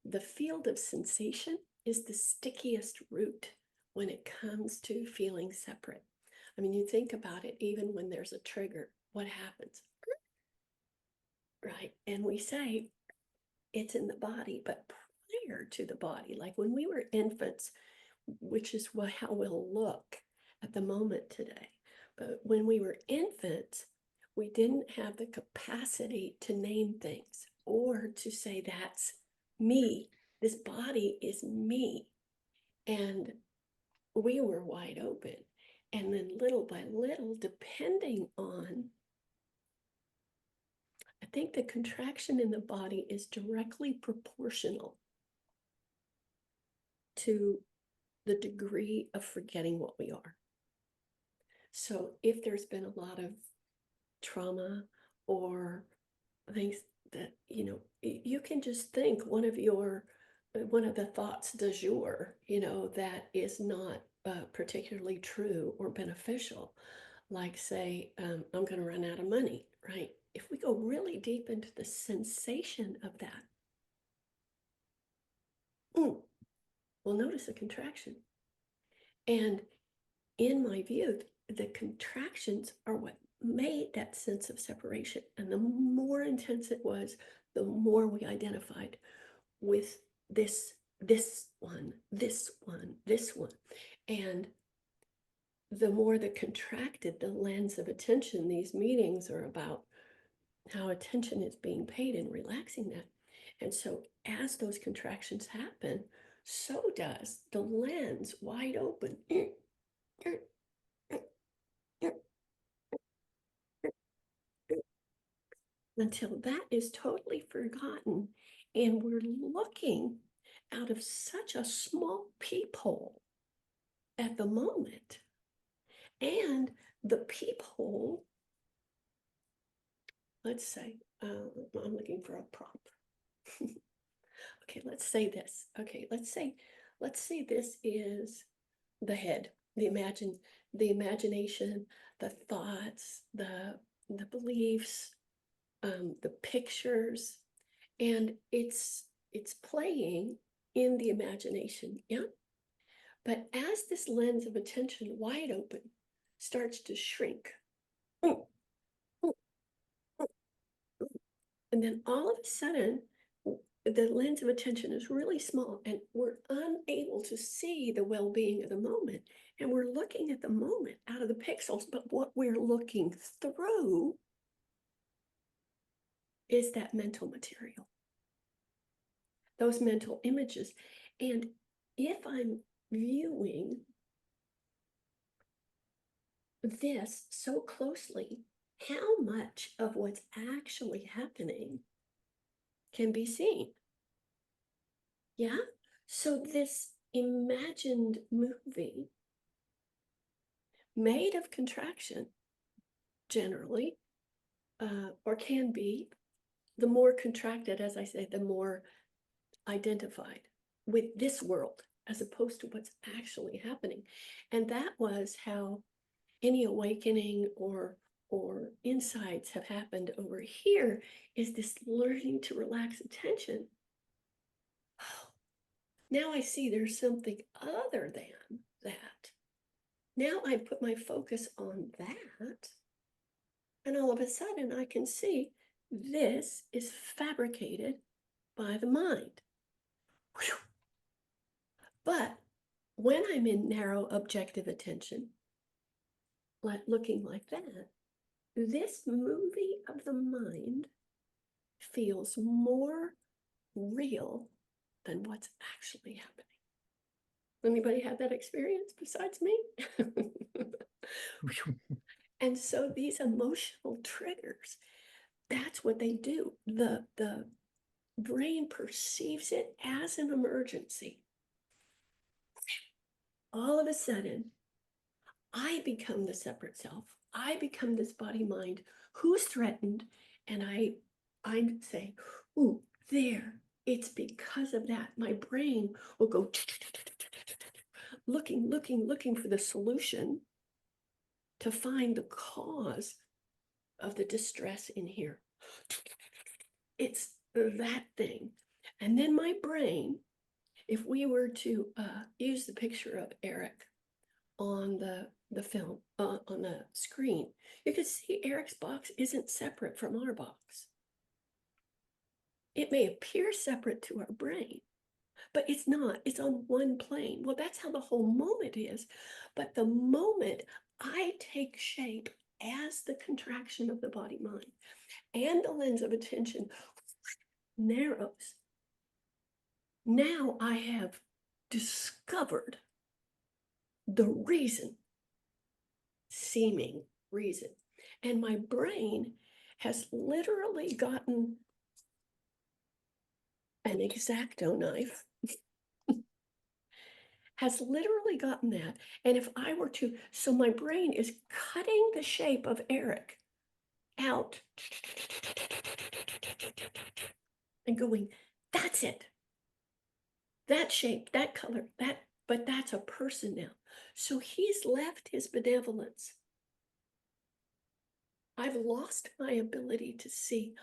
the field of sensation is the stickiest root when it comes to feeling separate. I mean, you think about it, even when there's a trigger, what happens? Right? And we say it's in the body, but prior to the body, like when we were infants, which is how we'll look at the moment today. But when we were infants, we didn't have the capacity to name things or to say, that's me. This body is me. And we were wide open. And then little by little, depending on, I think the contraction in the body is directly proportional to the degree of forgetting what we are. So if there's been a lot of trauma or things that, you can just think one of the thoughts du jour, that is not particularly true or beneficial, like say, I'm going to run out of money, right? If we go really deep into the sensation of that, we'll notice a contraction. And in my view, the contractions are what made that sense of separation. And the more intense it was, the more we identified with this one. And the more that contracted the lens of attention, these meetings are about how attention is being paid and relaxing that. And so as those contractions happen, so does the lens wide open. Until that is totally forgotten. And we're looking out of such a small peephole at the moment. And the peephole, let's say, I'm looking for a prop. Okay, let's say this. Okay, let's say this is the head, the imagination, the thoughts, the beliefs, the pictures, and it's playing in the imagination, yeah? But as this lens of attention, wide open, starts to shrink, and then all of a sudden, the lens of attention is really small and we're unable to see the well-being of the moment. And we're looking at the moment out of the pixels, but what we're looking through is that mental material, those mental images. And if I'm viewing this so closely, how much of what's actually happening can be seen? Yeah. So this imagined movie made of contraction generally, or can be, the more contracted, as I say, the more identified with this world as opposed to what's actually happening. And that was how any awakening or insights have happened over here, is this learning to relax attention. Oh, now I see there's something other than that. Now I put my focus on that, and all of a sudden I can see this is fabricated by the mind. Whew. But when I'm in narrow objective attention, like looking like that, this movie of the mind feels more real than what's actually happening. Anybody have that experience besides me? And so these emotional triggers, that's what they do. The brain perceives it as an emergency. All of a sudden, I become the separate self. I become this body mind who's threatened. And I say, ooh, there, it's because of that. My brain will go looking for the solution to find the cause of the distress in here. It's that thing. And then my brain, if we were to use the picture of Eric on the film, on the screen, you could see Eric's box isn't separate from our box. It may appear separate to our brain, but it's not. It's on one plane. Well, that's how the whole moment is. But the moment I take shape as the contraction of the body mind and the lens of attention narrows, now I have discovered the reason, seeming reason. And my brain has literally gotten an X-Acto knife, has literally gotten that. And if I were to, so my brain is cutting the shape of Eric out and going, that's it. That shape, that color, that, but that's a person now. So he's left his benevolence. I've lost my ability to see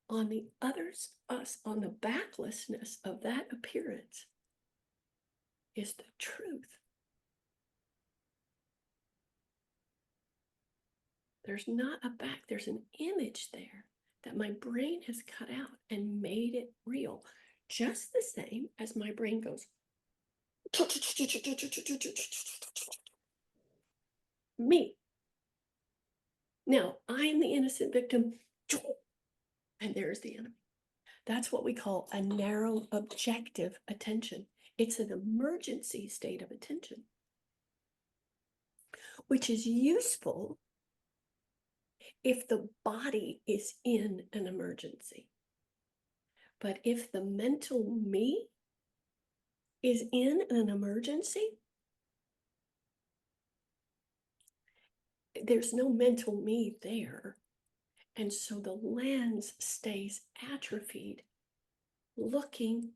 on the others, us, on the backlessness of that appearance is the truth. There's not a back, there's an image there that my brain has cut out and made it real. Just the same as my brain goes, me. Now, I'm the innocent victim, and there's the enemy. That's what we call a narrow objective attention. It's an emergency state of attention, which is useful if the body is in an emergency. But if the mental me is in an emergency, there's no mental me there. And so the lens stays atrophied, looking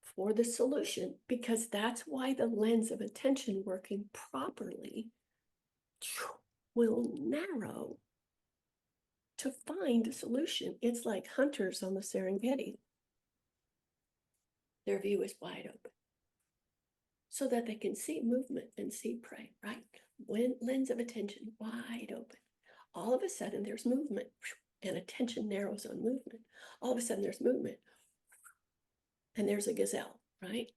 for the solution, because that's why the lens of attention working properly will narrow to find a solution. It's like hunters on the Serengeti. Their view is wide open so that they can see movement and see prey, right? When lens of attention wide open, all of a sudden there's movement, and attention narrows on movement. All of a sudden there's movement, and there's a gazelle, right?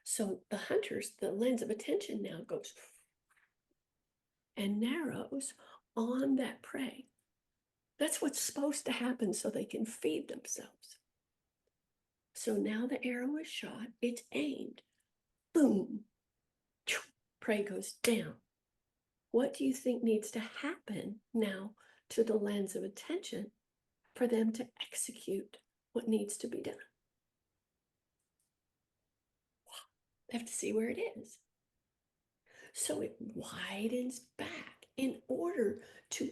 So the hunters, the lens of attention now goes and narrows on that prey. That's what's supposed to happen so they can feed themselves. So now the arrow is shot, it's aimed, boom, prey goes down. What do you think needs to happen now to the lens of attention for them to execute what needs to be done? They have to see where it is. So it widens back in order to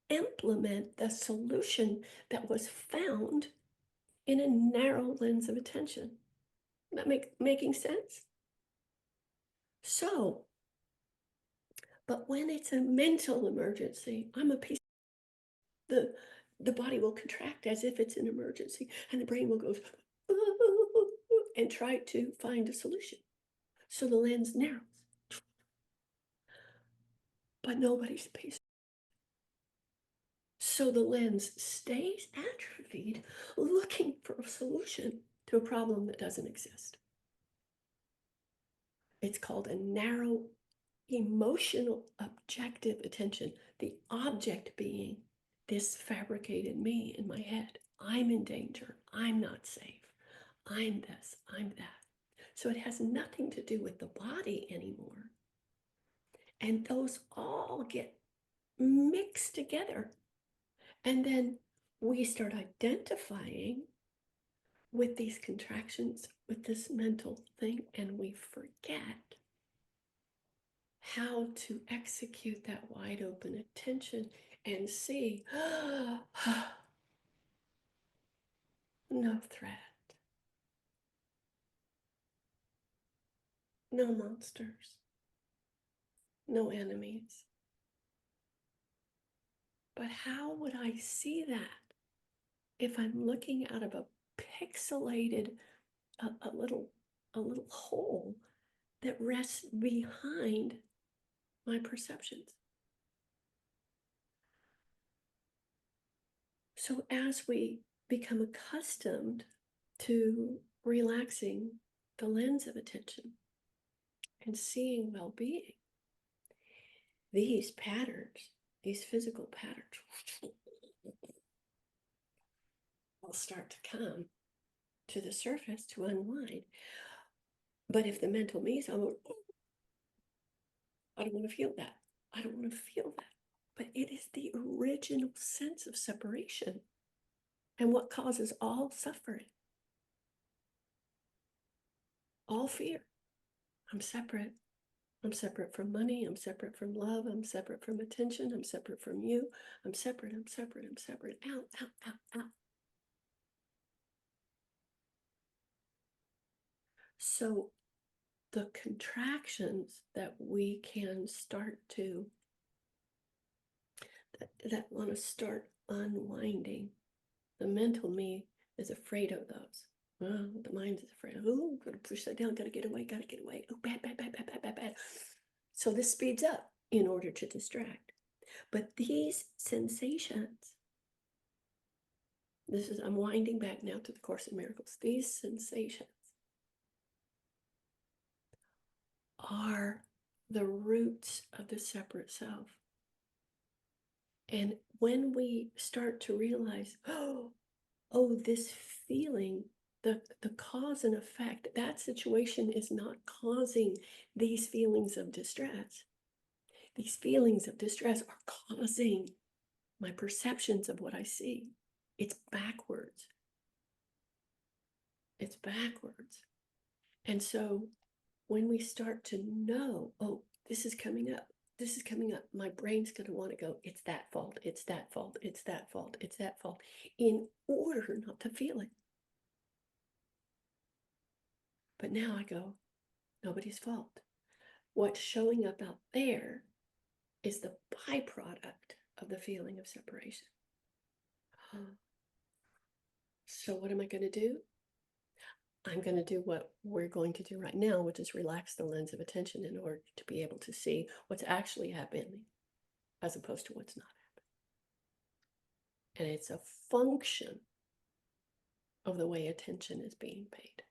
implement the solution that was found in a narrow lens of attention. That making sense? So, but when it's a mental emergency, I'm a piece. The body will contract as if it's an emergency, and the brain will go and try to find a solution. So the lens narrows, but nobody's a piece. So the lens stays atrophied, looking for a solution to a problem that doesn't exist. It's called a narrow emotional objective attention, the object being this fabricated me in my head. I'm in danger. I'm not safe. I'm this. I'm that. So it has nothing to do with the body anymore. And those all get mixed together. And then we start identifying with these contractions, with this mental thing, and we forget how to execute that wide open attention and see no threat, no monsters, no enemies. But how would I see that if I'm looking out of a pixelated a little hole that rests behind my perceptions. So as we become accustomed to relaxing the lens of attention and seeing well-being, these patterns, these physical patterns, will start to come to the surface to unwind. But if the mental me is, I don't want to feel that. I don't want to feel that. But it is the original sense of separation and what causes all suffering, all fear. I'm separate. I'm separate from money. I'm separate from love. I'm separate from attention. I'm separate from you. I'm separate. I'm separate. I'm separate. Out, out, out, out. So the contractions that we can start to, that want to start unwinding, the mental me is afraid of those. Oh, the mind is afraid. Oh, gotta push that down, gotta get away, gotta get away. Oh, bad, bad, bad, bad, bad, bad, bad. So this speeds up in order to distract. But these sensations, I'm winding back now to the Course in Miracles. These sensations are the roots of the separate self. And when we start to realize, oh, this feeling, the cause and effect, that situation is not causing these feelings of distress. These feelings of distress are causing my perceptions of what I see. It's backwards. It's backwards. And so when we start to know, oh, this is coming up, my brain's going to want to go, it's that fault, it's that fault, it's that fault, it's that fault, in order not to feel it. But now I go, nobody's fault. What's showing up out there is the byproduct of the feeling of separation. So what am I going to do? I'm going to do what we're going to do right now, which is relax the lens of attention in order to be able to see what's actually happening as opposed to what's not happening. And it's a function of the way attention is being paid.